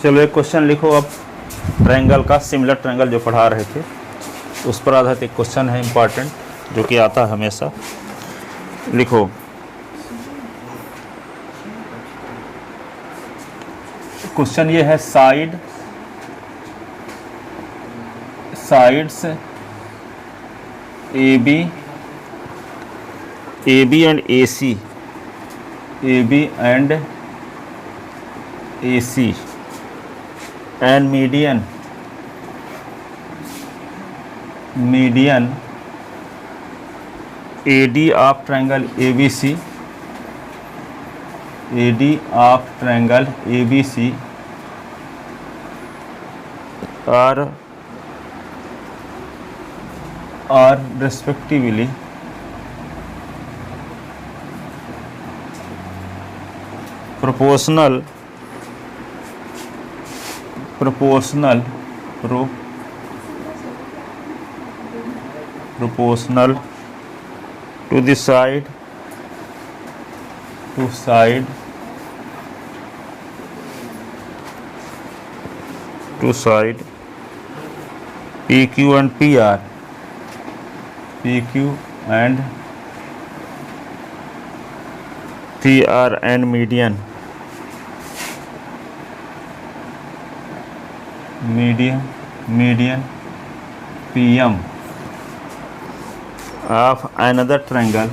चलो एक क्वेश्चन लिखो अब, ट्रायंगल का, सिमिलर ट्रायंगल जो पढ़ा रहे थे उस पर आधारित एक क्वेश्चन है इम्पॉर्टेंट, जो कि आता है हमेशा। लिखो, क्वेश्चन ये है, sides AB and AC, AB and AC and median AD of triangle ABC, AD of triangle ABC are respectively proportional to the side PQ and PR, and median PM of another triangle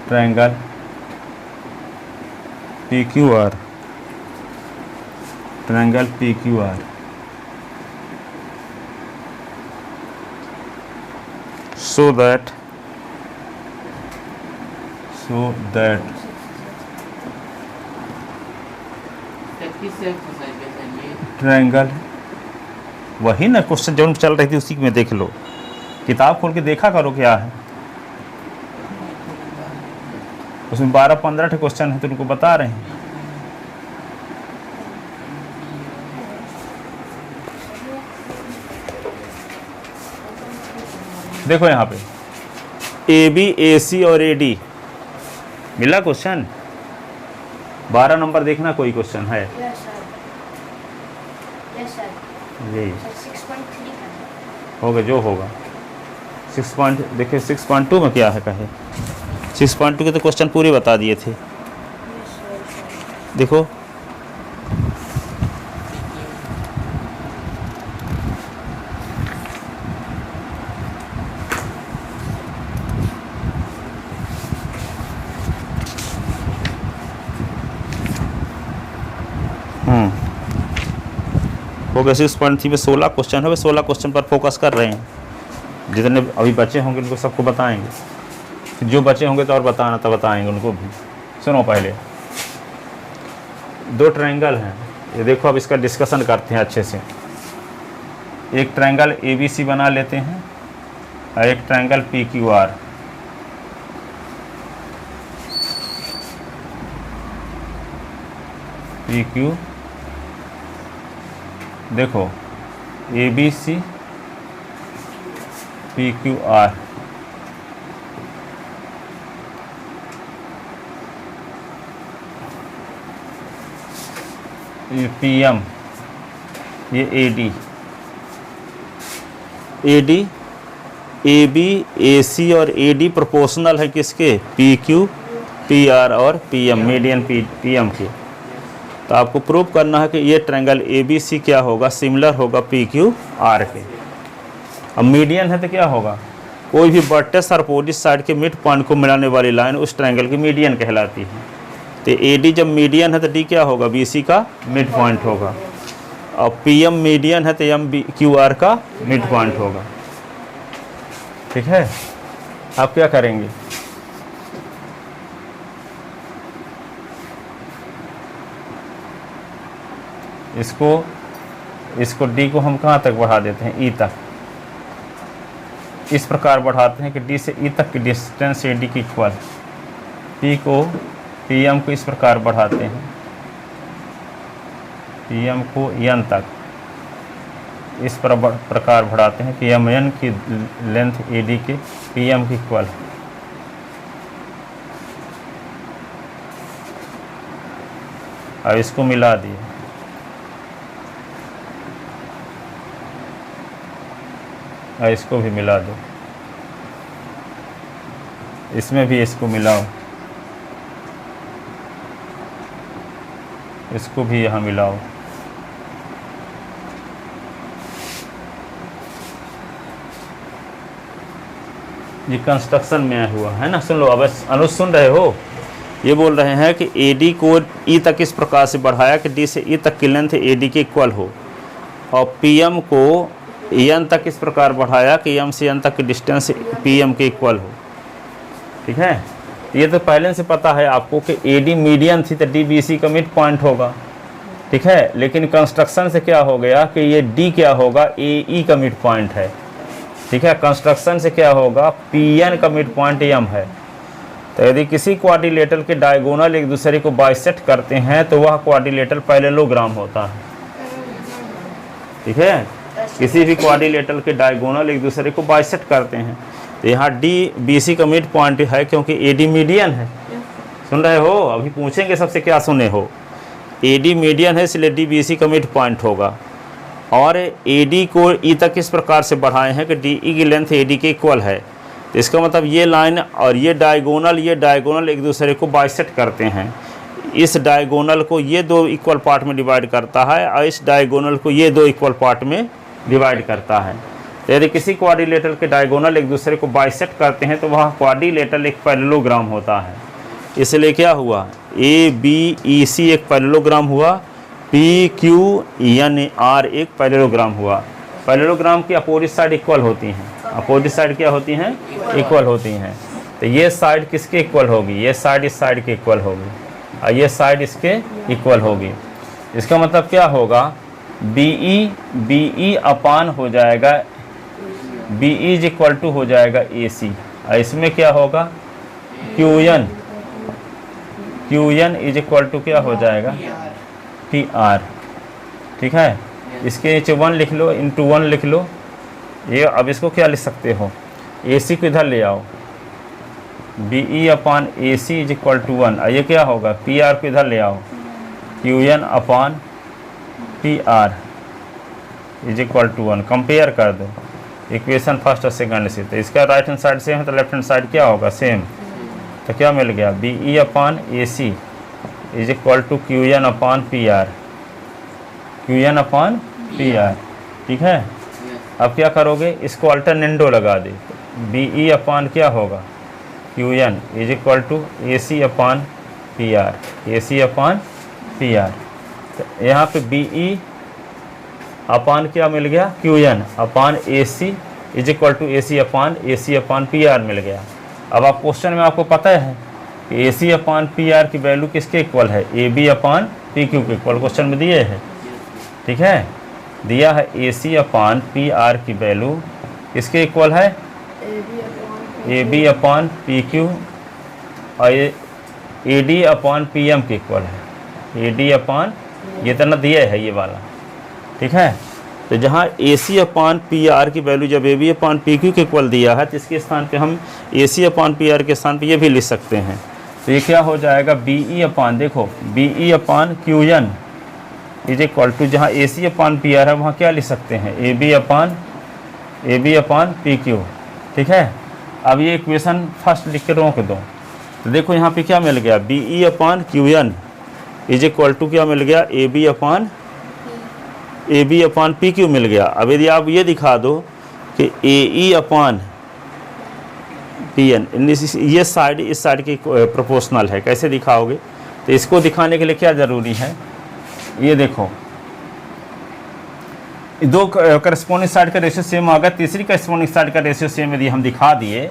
triangle PQR, so that triangle, वही ना question जो चल रही थी उसी में देख लो, किताब खोल के देखा करो क्या है उसमें। 12-15 क्वेश्चन है तो उनको बता रहे हैं। देखो यहाँ पे AB, AC और AD मिला क्वेश्चन। 12 नंबर देखना, कोई क्वेश्चन है जी, होगा जो होगा। 6 देखिए 6.2 में क्या है कहे, 6.2 के तो क्वेश्चन पूरे बता दिए थे। देखो हो गया 6.3 में 16 क्वेश्चन है। 16 क्वेश्चन पर फोकस कर रहे हैं, जितने अभी बचे होंगे उनको सबको बताएंगे, जो बचे होंगे तो और बताना तो बताएंगे उनको भी। सुनो, पहले 2 ट्रायंगल हैं, ये देखो अब इसका डिस्कशन करते हैं अच्छे से। एक ट्रायंगल ABC बना लेते हैं और एक ट्रायंगल PQR। PQ देखो ABC PQR, ये PM, ये AD, AB AC और AD प्रोपोर्शनल है किसके, PQ PR और PM, मीडियन PM के। तो आपको प्रूव करना है कि ये ट्रायंगल ABC क्या होगा, सिमिलर होगा PQR के। अब मीडियन है तो क्या होगा, कोई भी वर्टेक्स और अपोजिट साइड के मिड पॉइंट को मिलाने वाली लाइन उस ट्रायंगल की मीडियन कहलाती है। तो AD जब मीडियन है तो D क्या होगा, BC का मिड पॉइंट होगा। और PM मीडियन है तो MQR का मिड पॉइंट होगा। ठीक है, आप क्या करेंगे, इसको D को हम कहाँ तक बढ़ा देते हैं, E तक। इस प्रकार बढ़ाते हैं कि D से E तक की डिस्टेंस AD की इक्वल, P को PM को इस प्रकार बढ़ाते हैं, PM को N तक, इस प्रकार बढ़ाते हैं कि mn की लेंथ AD के PM की इक्वल है। अब इसको मिला दिए, अब इसको भी मिला दो, इसमें भी इसको मिलाओ, इसको भी यहाँ मिलाओ। ये कंस्ट्रक्शन में हुआ है ना, सुन लो। अब अनुज सुन रहे हो, ये बोल रहे हैं कि AD को E तक इस प्रकार से बढ़ाया कि D से E तक की लेंथ AD के इक्वल हो, और PM को N तक इस प्रकार बढ़ाया कि M से N तक की डिस्टेंस PM के इक्वल हो। ठीक है, ये तो पहले से पता है आपको कि AD मीडियन थी तो D BC का मिड पॉइंट होगा। ठीक है, लेकिन कंस्ट्रक्शन से क्या हो गया कि ये D क्या होगा, AE का मिड पॉइंट है। ठीक है, कंस्ट्रक्शन से क्या होगा, PN का मिड पॉइंट M है। तो यदि किसी क्वाड्रिलेटरल के डायगोनल एक दूसरे को बाइसेक्ट करते हैं तो वह क्वाड्रिलेटरल पैरेललोग्राम होता है। ठीक है, किसी भी क्वाड्रिलेटरल के डायगोनल एक दूसरे को बाइसेक्ट करते हैं तो यहाँ D BC का मिड पॉइंट है क्योंकि AD मीडियन है। सुन रहे हो, अभी पूछेंगे सबसे क्या सुने हो, AD मीडियन है इसलिए D BC का मिड पॉइंट होगा। और AD को E तक इस प्रकार से बढ़ाए हैं कि DE की लेंथ AD के इक्वल है। तो इसका मतलब ये लाइन और ये डायगोनल एक दूसरे को बाइसेक्ट करते हैं। इस डायगोनल को ये दो इक्वल पार्ट में डिवाइड करता है और इस डायगोनल को ये दो इक्वल पार्ट में डिवाइड करता है। तो यदि किसी क्वाड्रिलेटरल के डायगोनल एक दूसरे को बाइसेक्ट करते हैं तो वह क्वाड्रिलेटरल एक पैरेललोग्राम होता है। इसलिए क्या हुआ, ABEC एक पैरेललोग्राम हुआ, PQNR एक पैरेललोग्राम हुआ। पैरेललोग्राम की अपोजिट साइड इक्वल होती हैं। अपोजिट साइड क्या होती हैं, इक्वल होती हैं। तो ये साइड किसके इक्वल होगी, ये साइड इस साइड के इक्वल होगी और ये साइड इसके इक्वल होगी। इसका मतलब क्या होगा, BE अपान हो जाएगा, BE इज इक्वल टू हो जाएगा AC, और इसमें क्या होगा, QN इज इक्वल टू क्या हो जाएगा, PR। ठीक है, इसके नीचे 1 लिख लो, इंटू 1 लिख लो। ये अब इसको क्या लिख सकते हो, AC को इधर ले आओ, BE upon AC is equal to 1, ये क्या होगा, PR को इधर ले आओ, QN upon PR is equal to 1। Compare कर दो इक्वेशन फर्स्ट और सेकंड से, तो इसका राइट हैंड साइड सेम है तो लेफ्ट हैंड साइड क्या होगा, सेम। तो क्या मिल गया, BE upon AC is equal to QN upon PR, QN upon PR। ठीक है, अब क्या करोगे, इसको अल्टरनेंडो लगा दे, BE अपान क्या होगा, QN is equal to AC upon PR, AC upon PR। तो यहाँ पे BE अपान क्या मिल गया, QN upon AC is equal to AC upon PR मिल गया। अब आप क्वेश्चन में आपको पता है कि AC अपान PR की वैल्यू किसके इक्वल है, AB अपान PQ के इक्वल क्वेश्चन में दिए है। ठीक है, दिया है AC अपान PR की वैल्यू किसके इक्वल है, AB अपान PQ, और AD अपान PM के इक्वल है, AD अपान ये तो ना दिया है ये वाला। ठीक है, तो जहाँ AC अपान PR की वैल्यू जब AB अपान PQ के इक्वल दिया है तो इसके स्थान पे हम AC अपान PR के स्थान पे ये भी लिख सकते हैं। तो ये क्या हो जाएगा, BE अपान, देखो BE upon QN is equal to, जहाँ AC अपान PR है वहाँ क्या लिख सकते हैं, AB अपान PQ। ठीक है, अब ये इक्वेशन फर्स्ट लिख के रोक दो। तो देखो यहाँ पे क्या मिल गया, BE upon QN is equal to क्या मिल गया, AB अपान PQ मिल गया। अब यदि आप ये दिखा दो कि AE अपान PN, ये साइड इस साइड की प्रोपोर्शनल है, कैसे दिखाओगे, तो इसको दिखाने के लिए क्या ज़रूरी है, ये देखो दो करस्पॉन्डिंग साइड का रेशियो सेम आ गया, तीसरी करस्पॉन्डिंग साइड का रेशियो सेम यदि हम दिखा दिए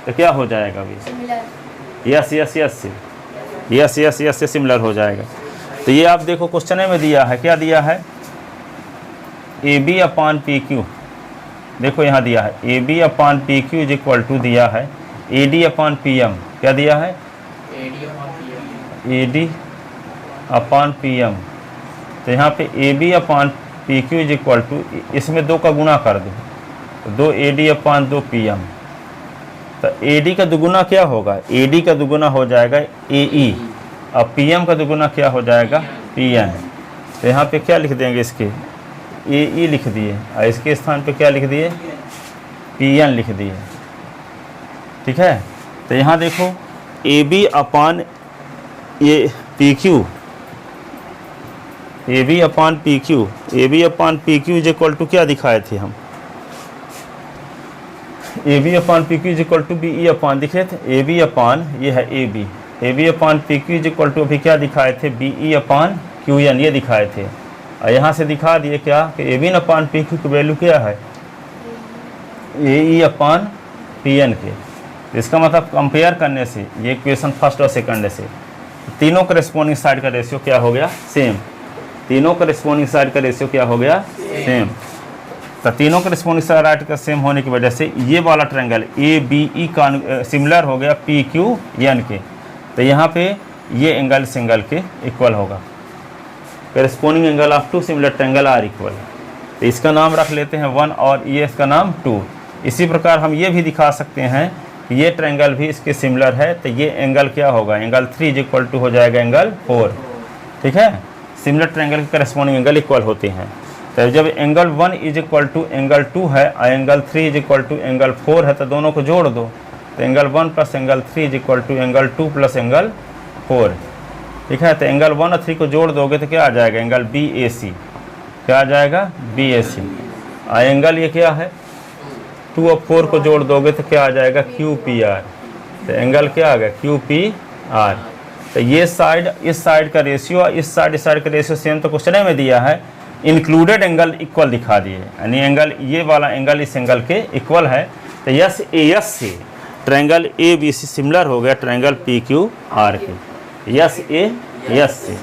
तो क्या हो जाएगा, अभी यस से सिमिलर हो जाएगा। तो ये आप देखो क्वेश्चन में दिया है, क्या दिया है, AB अपान PQ, देखो यहाँ दिया है AB upon PQ is equal to दिया है AD अपान PM, क्या दिया है, AD अपान PM। तो यहाँ पे AB upon P Q is equal to, इसमें 2 का गुणा कर दो तो 2 AD अपान 2 PM। तो AD का दुगुना क्या होगा, AD का दुगुना हो जाएगा AE, अब PM का दुगुना क्या हो जाएगा PN। तो यहाँ पे क्या लिख देंगे, इसके AE लिख दिए और इसके स्थान पे क्या लिख दिए PN लिख दिए। ठीक है, तो यहाँ देखो AB अपान ये PQ, AB upon PQ, AB upon PQ is equal to क्या दिखाए थे हम, AB upon PQ is equal to BE upon दिखे थे, AB अपान ये है AB upon PQ is equal to अभी क्या दिखाए थे BE अपान QN, ये दिखाए थे। और यहाँ से दिखा दिए क्या कि AB अपान PQ की वैल्यू क्या है AE अपान PN के। इसका मतलब कंपेयर करने से ये इक्वेशन फर्स्ट और सेकंड से तीनों करेस्पॉन्डिंग साइड का रेशियो क्या हो गया सेम, तीनों करेस्पॉन्डिंग साइड का रेशियो क्या हो गया सेम। तो तीनों करेस्पॉन्डिंग साइड का सेम होने की वजह से ये वाला ट्रायंगल ABE का सिमिलर हो गया PQN के। तो यहाँ पे ये एंगल इस एंगल के इक्वल होगा, corresponding angle of two similar triangle are equal. तो इसका नाम रख लेते हैं 1 और ये इसका नाम 2। इसी प्रकार हम ये भी दिखा सकते हैं कि ये ट्रायंगल भी इसके सिमिलर है, तो ये एंगल क्या होगा, एंगल 3 इज इक्वल टू हो जाएगा एंगल 4। ठीक है, सिमिलर ट्रायंगल के करेस्पॉन्डिंग एंगल इक्वल होते हैं। तो जब angle 1 is equal to angle 2 है और angle 3 is equal to angle 4 है, तो दोनों को जोड़ दो, तो angle 1 plus angle 3 is equal to angle 2 plus angle 4। ठीक है, तो एंगल 1 और 3 को जोड़ दोगे तो क्या आ जाएगा एंगल BAC, क्या आ जाएगा BAC। और एंगल ये क्या है 2 और 4 को जोड़ दोगे तो क्या आ जाएगा QPR। तो एंगल क्या आ गया QPR। तो ये साइड इस साइड का रेशियो, इस साइड का रेशियो सेम तो क्वेश्चन में दिया है, इंक्लूडेड एंगल इक्वल दिखा दिए, यानी एंगल ये वाला एंगल इस एंगल के इक्वल है। तो यस AS से ट्रायंगल ABC सिमिलर हो गया ट्रायंगल PQR के, यस AS से।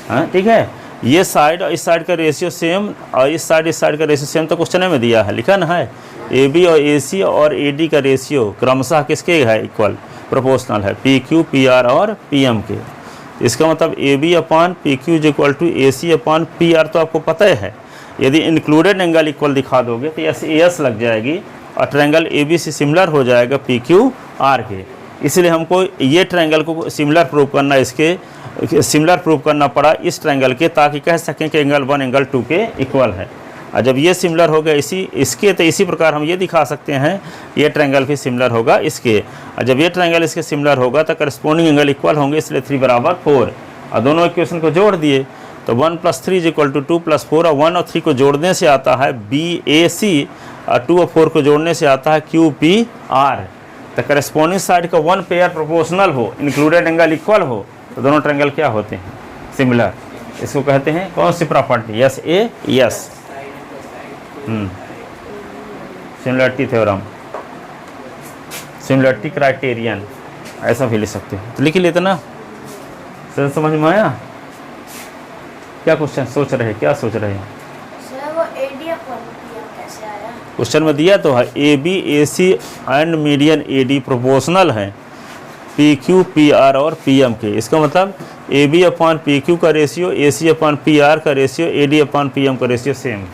हाँ ठीक है, ये साइड और इस साइड का रेशियो सेम और इस साइड का रेशियो सेम तो क्वेश्चन में दिया है, लिखा ना है AB और AC और AD का रेशियो क्रमशः किसके है इक्वल, प्रोपोर्शनल है PQ PR और PM के। इसका मतलब AB upon PQ is equal to AC upon PR तो आपको पता है। यदि इंक्लूडेड एंगल इक्वल दिखा दोगे तो यस AS लग जाएगी और ट्रायंगल ABC सिमिलर हो जाएगा PQR के। इसलिए हमको ये ट्रायंगल को सिमिलर प्रूव करना, इसके सिमिलर प्रूव करना पड़ा इस ट्रायंगल के, ताकि कह सकें कि एंगल 1 एंगल 2 के इक्वल है। और जब ये सिमिलर हो गया इसके, तो इसी प्रकार हम ये दिखा सकते हैं ये ट्रायंगल भी सिमिलर होगा इसके। और जब ये ट्रायंगल इसके सिमिलर होगा तो करस्पॉन्डिंग एंगल इक्वल होंगे, इसलिए 3 बराबर 4। और दोनों इक्वेशन को जोड़ दिए तो 1 + 3 इक्वल टू 2 + 4, और 1 और 3 को जोड़ने से आता है BAC और 2 और 4 को जोड़ने से आता है QPR। तो करस्पॉन्डिंग साइड का 1 पेयर प्रोपोर्शनल हो, इंक्लूडेड एंगल इक्वल हो, तो दोनों ट्रायंगल क्या होते हैं सिमिलर। इसको कहते हैं कौन सी property, yes AS, similarity theorem, similarity criterion, ऐसा भी लिख सकते हैं। तो लिख लेते ना, समझ में आया क्या क्वेश्चन सोच रहे हैं, क्या सोच रहे हैं सर? वो AD अपान PM कैसे आया? क्वेश्चन में दिया तो है AB AC and median AD proportional है PQ PR और PM के। इसका मतलब AB अपान PQ का रेशियो, AC अपान PR का रेशियो, AD अपान PM का रेशियो सेम,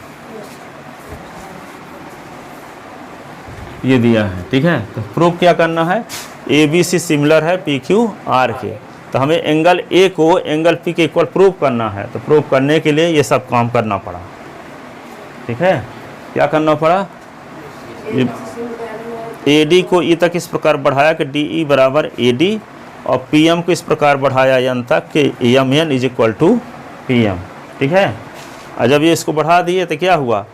ये दिया है। ठीक है, तो प्रूव क्या करना है, ABC सिमिलर है PQR के, तो हमें एंगल A को एंगल P के इक्वल प्रूव करना है। तो प्रूव करने के लिए ये सब काम करना पड़ा। ठीक है, क्या करना पड़ा, AD को E तक इस प्रकार बढ़ाया कि DE बराबर AD, और PM को इस प्रकार बढ़ाया N तक कि MN is equal to PM। ठीक है, और जब ये इसको बढ़ा दिए तो क्या हुआ,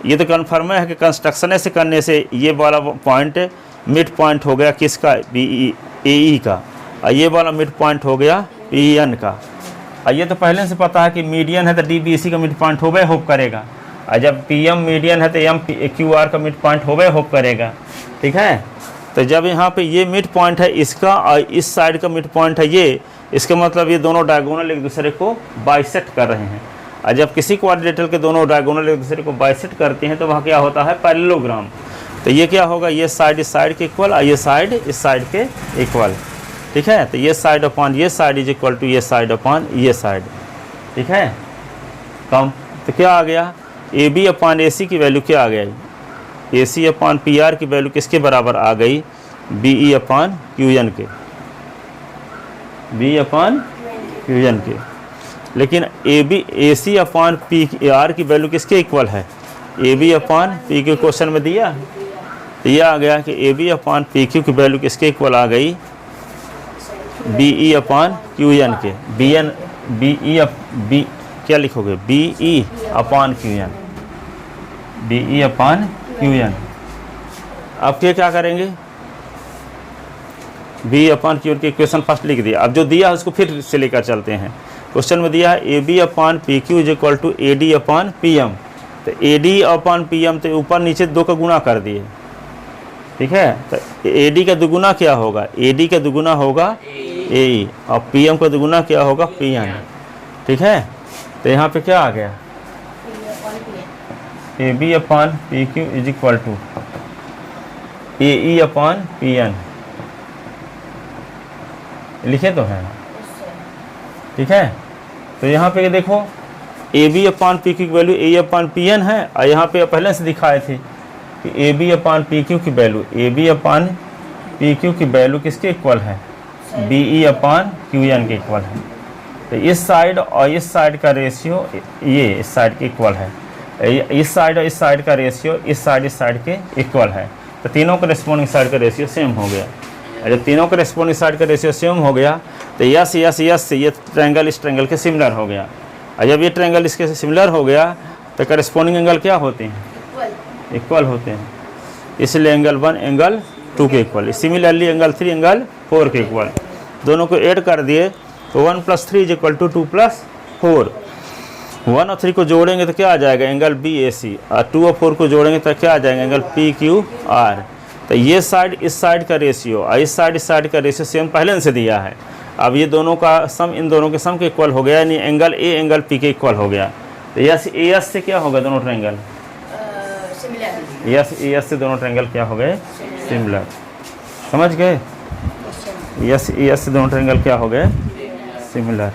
ये तो कन्फर्म है कि कंस्ट्रक्शन से करने से ये वाला पॉइंट मिड पॉइंट हो गया किसका, AE का, और ये वाला मिड पॉइंट हो गया PN का। और ये तो पहले से पता है कि मीडियन है तो DBC का मिड पॉइंट होवे होप करेगा, और जब PM मीडियन है तो MQR का मिड पॉइंट होवे होप करेगा। ठीक है, तो जब यहाँ पे ये मिड पॉइंट है इसका और इस साइड का मिड पॉइंट है ये, इसका मतलब ये दोनों डायगोनल एक दूसरे को बाइसेक्ट कर रहे हैं। और जब किसी क्वाड्रिलेटरल के दोनों डायगोनल एक दूसरे को बाइसेक्ट करते हैं तो वहाँ क्या होता है, पैरेललोग्राम। तो ये क्या होगा, ये साइड इस साइड के इक्वल और ये साइड इस साइड के इक्वल। ठीक है, तो ये साइड अपॉन ये साइड इज इक्वल टू ये साइड अपॉन ये साइड। ठीक है, तो क्या आ गया, ए बी अपान ए सी की वैल्यू क्या आ गया, A C upon P R की वैल्यू किसके बराबर आ गई, B E upon Q N के, बी अपान क्यू एन के। लेकिन A B A C upon P R की वैल्यू किसके इक्वल है, A B upon P Q question में दिया, तो यह आ गया कि A B upon P Q की वैल्यू किसके इक्वल आ गई, B E upon Q N के, B N B E B क्या लिखोगे, B E upon Q N, B E upon Q N. अब क्या करेंगे, बी अपान क्यू एन के इक्वेशन फर्स्ट लिख दिया। अब जो दिया है उसको फिर से लेकर चलते हैं। क्वेश्चन में दिया है A B upon P Q is equal to A D upon P M, तो A D upon P M तो ऊपर नीचे 2 का गुणा कर दिए, ठीक है। तो ए डी का दुगुना क्या होगा, ए डी का दुगुना होगा ए ई, और पी एम का दुगुना क्या होगा, पी एन, ठीक है। तो यहाँ पे क्या आ गया, A B upon P Q is equal to A E upon P N, लिखे तो हैं, ठीक है। तो यहाँ पे देखो A B upon P Q की value A upon P N है, और यहाँ पे पहले से दिखाए थे कि A B upon P Q की value, A B upon P Q की वैल्यू किसके इक्वल है, B E upon Q N के इक्वल है। तो इस साइड और इस साइड का रेशियो ये इस साइड के इक्वल है, इस साइड और इस साइड का रेशियो इस साइड के इक्वल है। तो तीनों करेस्पॉन्डिंग साइड का रेशियो सेम हो गया। जब तीनों करेस्पॉन्डिंग साइड का रेशियो सेम हो गया तो यस यस यस से ये ट्रायंगल इस ट्रायंगल के सिमिलर हो गया, और जब ये ट्रायंगल इसके सिमिलर हो गया तो करेस्पॉन्डिंग एंगल क्या होते हैं, इक्वल होते हैं। इसलिए एंगल 1 एंगल 2 के इक्वल, सिमिलरली एंगल 3 एंगल 4 के इक्वल। दोनों को ऐड कर दिए तो 1 + 3 इज इक्वल टू 2 + 4। 1 और 3 को जोड़ेंगे तो क्या आ जाएगा, एंगल बी ए सी, और 2 और 4 को जोड़ेंगे तो क्या आ जाएगा, एंगल पी क्यू आर। तो ये साइड इस साइड का रेशियो और इस साइड का रेशियो सेम पहले से दिया है। अब ये दोनों का सम इन दोनों के सम के इक्वल हो गया, यानी एंगल ए एंगल पी के इक्वल हो गया। तो यस ए एस से क्या होगा, दोनों ट्रायंगल यस ए एस से दोनों ट्रायंगल क्या हो गए, सिमिलर। समझ गए, यस ए एस से दोनों ट्रायंगल क्या हो गए, सिमिलर।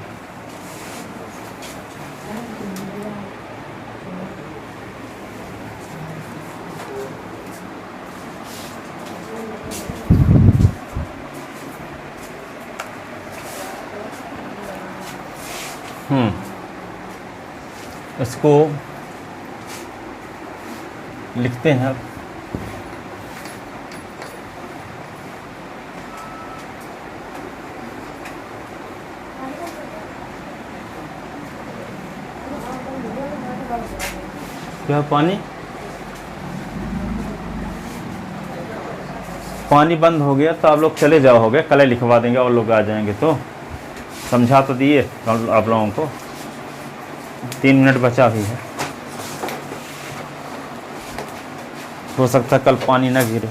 इसको लिखते हैं अब। क्या पानी बंद हो गया तो आप लोग चले जाओगे, कल लिखवा देंगे और लोग आ जाएंगे। तो समझा तो दिए आप लोगों को, 3 मिनट बचा भी है, हो सकता है कल पानी ना गिरे।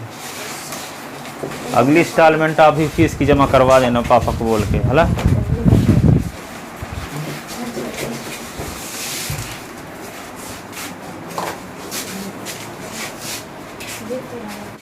अगली इंस्टॉलमेंट आप ही फीस की जमा करवा देना पापा को बोल के, है ना।